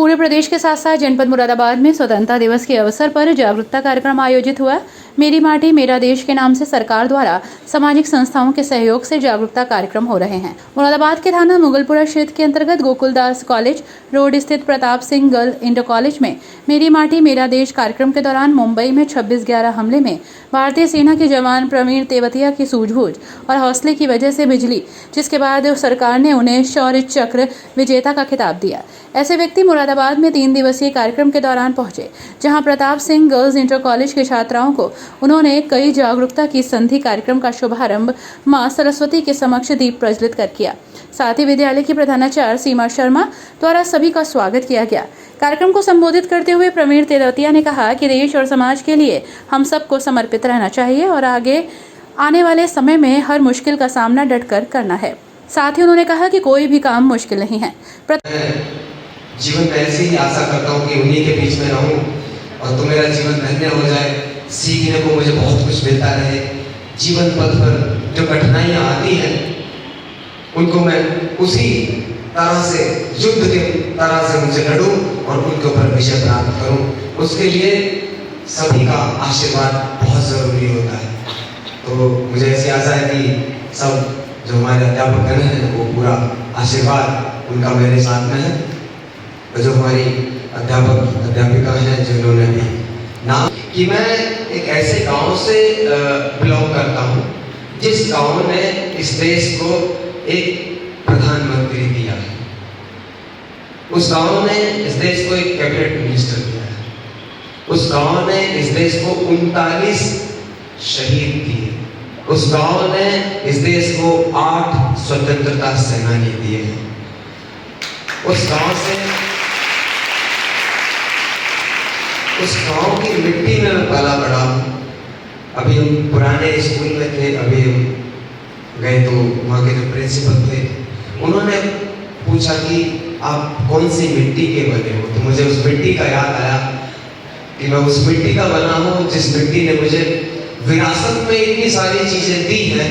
पूरे प्रदेश के साथ साथ जनपद मुरादाबाद में स्वतंत्रता दिवस के अवसर पर जागरूकता कार्यक्रम आयोजित हुआ। मेरी माटी मेरा देश के नाम से सरकार द्वारा सामाजिक संस्थाओं के सहयोग से जागरूकता कार्यक्रम हो रहे हैं। मुरादाबाद के थाना मुगलपुरा क्षेत्र के अंतर्गत गोकुलदास कॉलेज रोड स्थित Pratap Singh girl inter college में मेरी माटी मेरा देश कार्यक्रम के दौरान मुंबई में 26/11 हमले में भारतीय सेना के जवान प्रवीण तेवतिया की सूझबूझ और हौसले की वजह से बिजली, जिसके बाद सरकार ने उन्हें शौर्य चक्र विजेता का खिताब दिया। ऐसे व्यक्ति मुरादाबाद में 3 दिवसीय कार्यक्रम के दौरान पहुंचे, जहां Pratap Singh girls inter college के छात्राओं को उन्होंने कई जागरूकता की संधि कार्यक्रम का शुभारंभ मां सरस्वती के समक्ष दीप प्रज्वलित कर किया। साथ ही विद्यालय की प्रधानाचार्य सीमा शर्मा द्वारा सभी का स्वागत किया गया। कार्यक्रम को संबोधित करते हुए प्रवीण तेवतिया ने कहा कि देश और समाज के लिए हम सबको समर्पित रहना चाहिए और आगे आने वाले समय में हर मुश्किल का सामना डटकर करना है। साथ ही उन्होंने कहा कि कोई भी काम मुश्किल नहीं है। जीवन में ऐसे ही आशा करता हूँ कि उन्हीं के बीच में रहूं और तो मेरा जीवन धन्य हो जाए। सीखने को मुझे बहुत कुछ मिलता रहे। जीवन पथ पर जो कठिनाइयाँ आती हैं उनको मैं उसी तरह से युद्ध के तरह से उनसे लड़ूं और उनके ऊपर विजय प्राप्त करूं। उसके लिए सभी का आशीर्वाद बहुत जरूरी होता है। तो मुझे ऐसी आशा है कि सब जो हमारे अध्यापक हैं वो पूरा आशीर्वाद उनका मेरे साथ में है। तो जो हमारी अध्यापक अध्यापिका हैं जिन्होंने भी नाम कि मैं एक ऐसे गांव से बिलोंग करता हूं जिस गांव ने इस देश को एक प्रधानमंत्री दिया है। उस गांव ने इस देश को एक कैबिनेट मिनिस्टर दिया है। उस गांव ने इस देश को 39 शहीद दिए। उस गांव ने इस देश को 8 स्वतंत्रता सेनानी दिए हैं। उस गांव की मिट्टी में मैं पला बड़ा हूँ। अभी हम पुराने स्कूल में थे, अभी हम गए तो वहाँ के जो प्रिंसिपल थे उन्होंने पूछा कि आप कौन सी मिट्टी के बने हो। तो मुझे उस मिट्टी का याद आया कि मैं उस मिट्टी का बना हूँ जिस मिट्टी ने मुझे विरासत में इतनी सारी चीजें दी हैं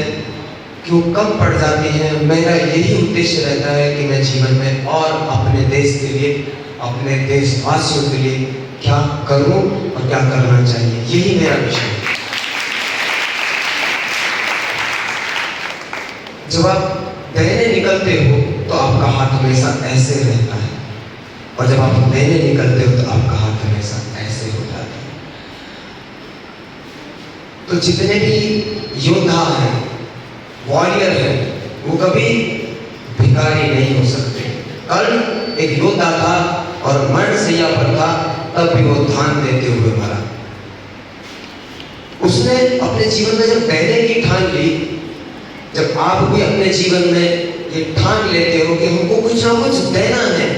कि वो कम पड़ जाती हैं। मेरा यही उद्देश्य रहता है कि मैं जीवन में और अपने देश के लिए, अपने देशवासियों के लिए क्या करूं और क्या करना चाहिए, यही मेरा विषय है। जब आप दाहिने निकलते हो तो आपका हाथ हमेशा ऐसे रहता है और जब आप दाहिने निकलते हो तो आपका हाथ हमेशा ऐसे हो जाता है। तो जितने भी योद्धा हैं, वॉरियर हैं, वो कभी भिखारी नहीं हो सकते। कल एक योद्धा था और मरणशैया पर था, तब भी वो ध्यान देते हुए मरा। उसने अपने जीवन में जब कहने की ठान ली, जब आप भी अपने जीवन में ये ठान लेते हो कि हमको कुछ ना कुछ देना है,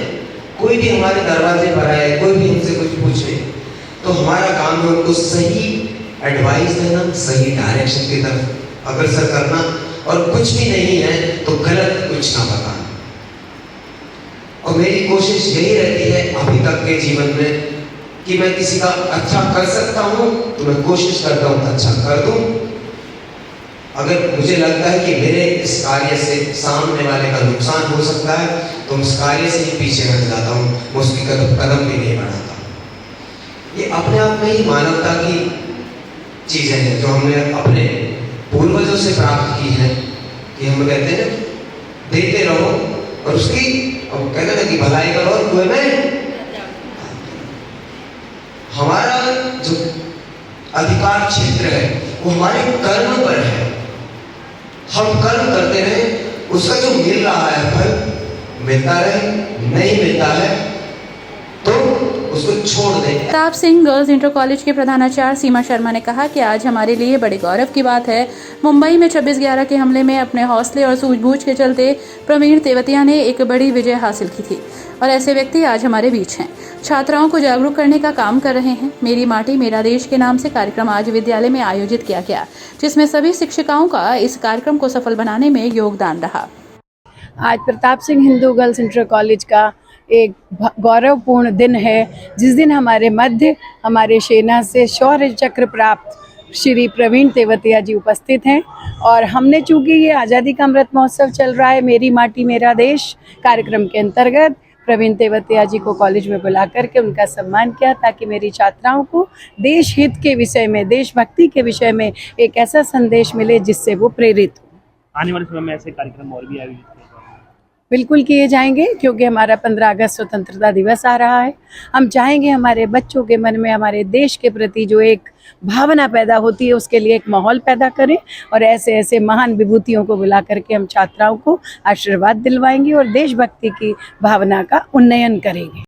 कोई भी हमारे दरवाजे पर आए, कोई भी हमसे कुछ पूछे, तो हमारा काम है उनको सही एडवाइस देना, सही डायरेक्शन की तरफ अग्रसर करना, और कुछ भी नहीं है तो गलत कुछ ना बताना। और मेरी कोशिश यही रहती है अभी तक के जीवन में कि मैं किसी का अच्छा कर सकता हूँ तो मैं कोशिश करता हूँ अच्छा कर दूं। अगर मुझे लगता है कि मेरे इस कार्य से सामने वाले का नुकसान हो सकता है तो उस कार्य से ही पीछे हट जाता हूँ, मैं उसकी कदम भी नहीं बढ़ाता। ये अपने आप में ही मानवता की चीजें हैं जो हमने अपने पूर्वजों से प्राप्त की है कि हम कहते हैं देते रहो और उसकी कहते हैं कि भलाई करो और कुएं में। हमारा जो अधिकार क्षेत्र है वो हमारे कर्म पर है। हम कर्म करते रहे, उसका जो मिल रहा है फल मिलता रहे, नहीं मिलता है तो उसको छोड़ दें। Pratap Singh girls inter college के प्रधानाचार्य सीमा शर्मा ने कहा कि आज हमारे लिए बड़े गौरव की बात है। मुंबई में 26/11 के हमले में अपने हौसले और सूझबूझ के चलते प्रवीण तेवतिया ने एक बड़ी विजय हासिल की थी और ऐसे व्यक्ति आज हमारे बीच हैं। छात्राओं को जागरूक करने का काम कर रहे हैं। मेरी माटी मेरा देश के नाम से कार्यक्रम आज विद्यालय में आयोजित किया गया, जिसमें सभी शिक्षिकाओं का इस कार्यक्रम को सफल बनाने में योगदान रहा। आज Pratap Singh Hindu girls inter college का एक गौरवपूर्ण दिन है, जिस दिन हमारे मध्य हमारे सेना से शौर्य चक्र प्राप्त श्री प्रवीण तेवतिया जी उपस्थित हैं। और हमने चूँकि ये आज़ादी का अमृत महोत्सव चल रहा है मेरी माटी मेरा देश कार्यक्रम के अंतर्गत, प्रवीण तेवतिया जी को कॉलेज में बुला करके उनका सम्मान किया, ताकि मेरी छात्राओं को देश हित के विषय में, देशभक्ति के विषय में एक ऐसा संदेश मिले जिससे वो प्रेरित हो। आने वाले समय में ऐसे कार्यक्रम और भी आयोजित किए जाएंगे? बिल्कुल किए जाएंगे, क्योंकि हमारा 15 अगस्त स्वतंत्रता दिवस आ रहा है। हम चाहेंगे हमारे बच्चों के मन में हमारे देश के प्रति जो एक भावना पैदा होती है, उसके लिए एक माहौल पैदा करें, और ऐसे ऐसे महान विभूतियों को बुला करके हम छात्राओं को आशीर्वाद दिलवाएंगे और देशभक्ति की भावना का उन्नयन करेंगे।